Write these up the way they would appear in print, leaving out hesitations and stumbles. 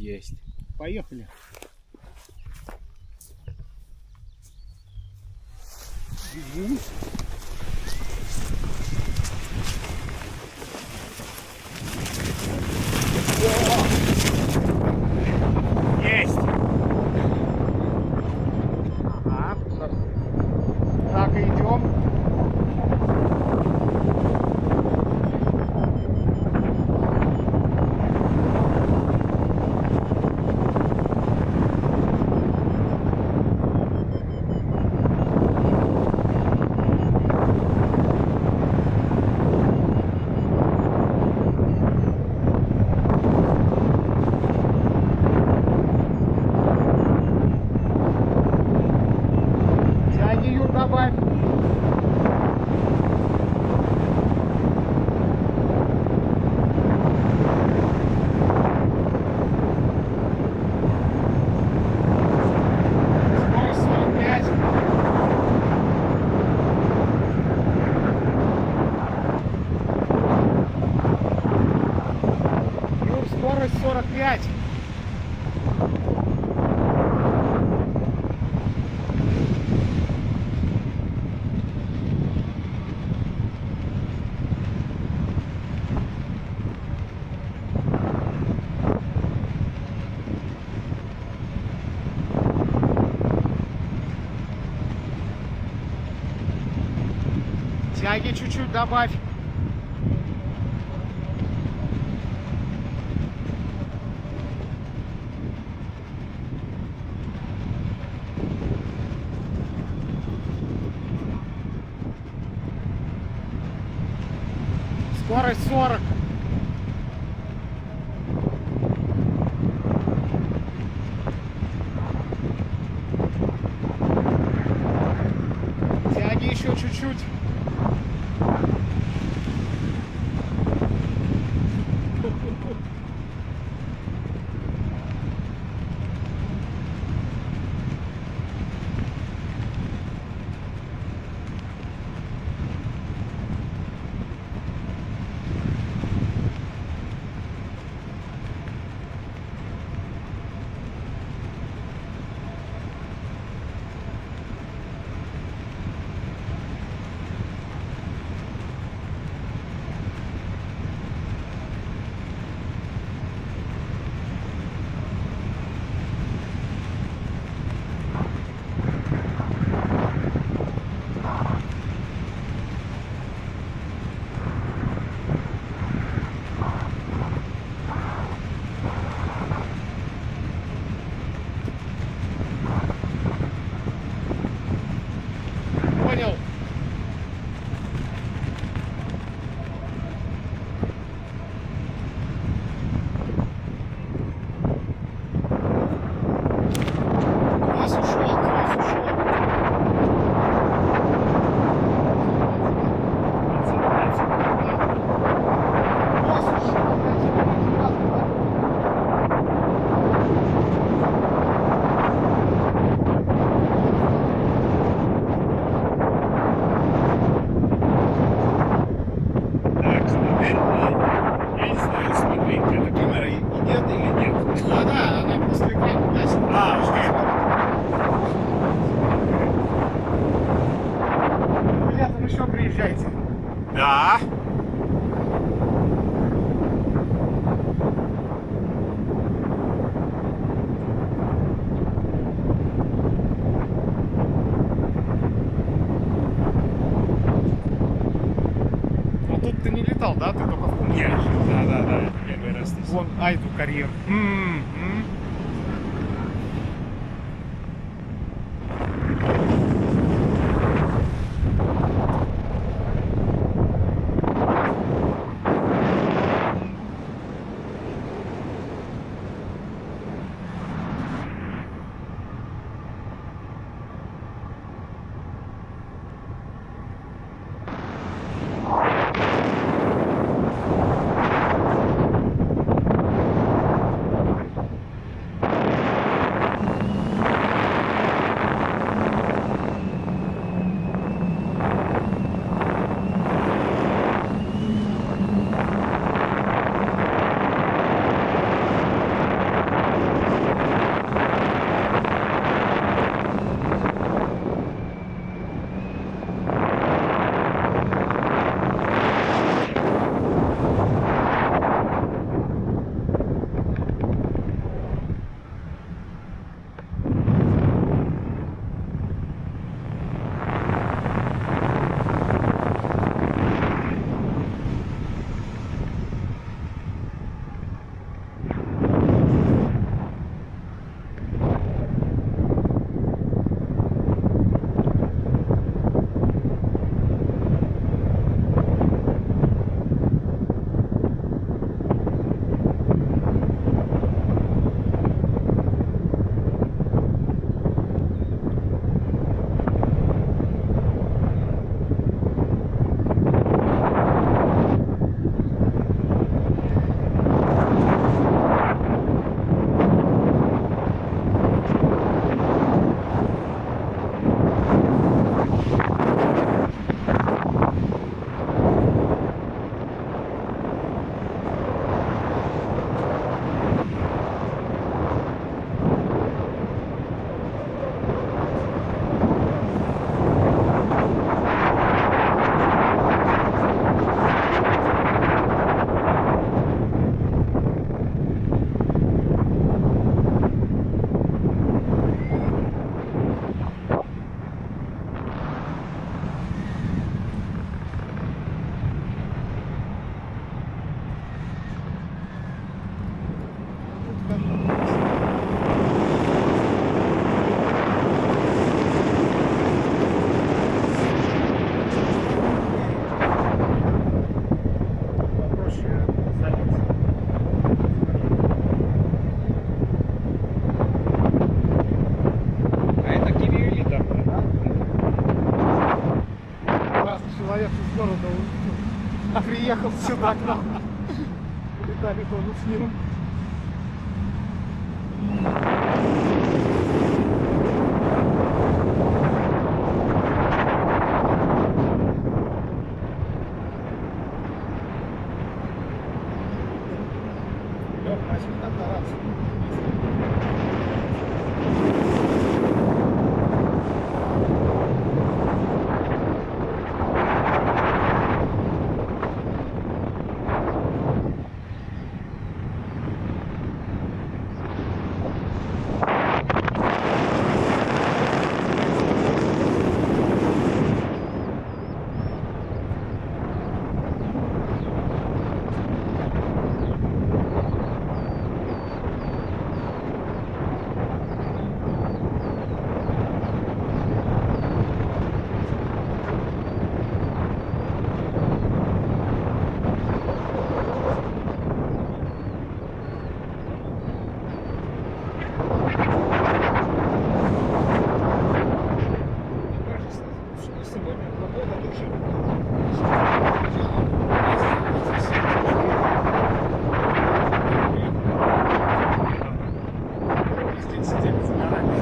Есть. Поехали. Есть. Ага. Так, идем. Тяги, Юр, добавь. Скорость 45. Юр, скорость 45. Тяги чуть-чуть добавь. Скорость 40. Тяги еще чуть-чуть. Понял. Класс ушел, класс ушел. Класс ушел, Так, я не знаю, смотри, эта камера идет или нет. Да, она после экрана гасит. Летом еще приезжайте. Да. А тут ты не летал, да? Ты только в Куму. Нет. Да. Это первый раз здесь. Вон Айду карьер. за окном. Летали тоже с ним. Лёх, начали кататься. Сегодня погода тоже. Здесь сидели за горами.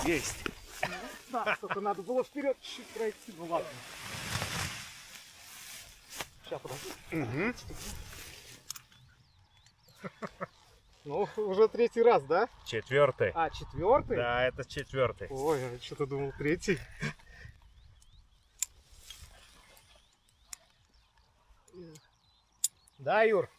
Есть. Да, только надо было вперед чуть пройти, ну ладно. Сейчас, подожди. Угу. Ну, уже третий раз, да? Четвертый. А, четвертый? Да, это четвертый. Ой, я что-то думал третий. Да, Юр?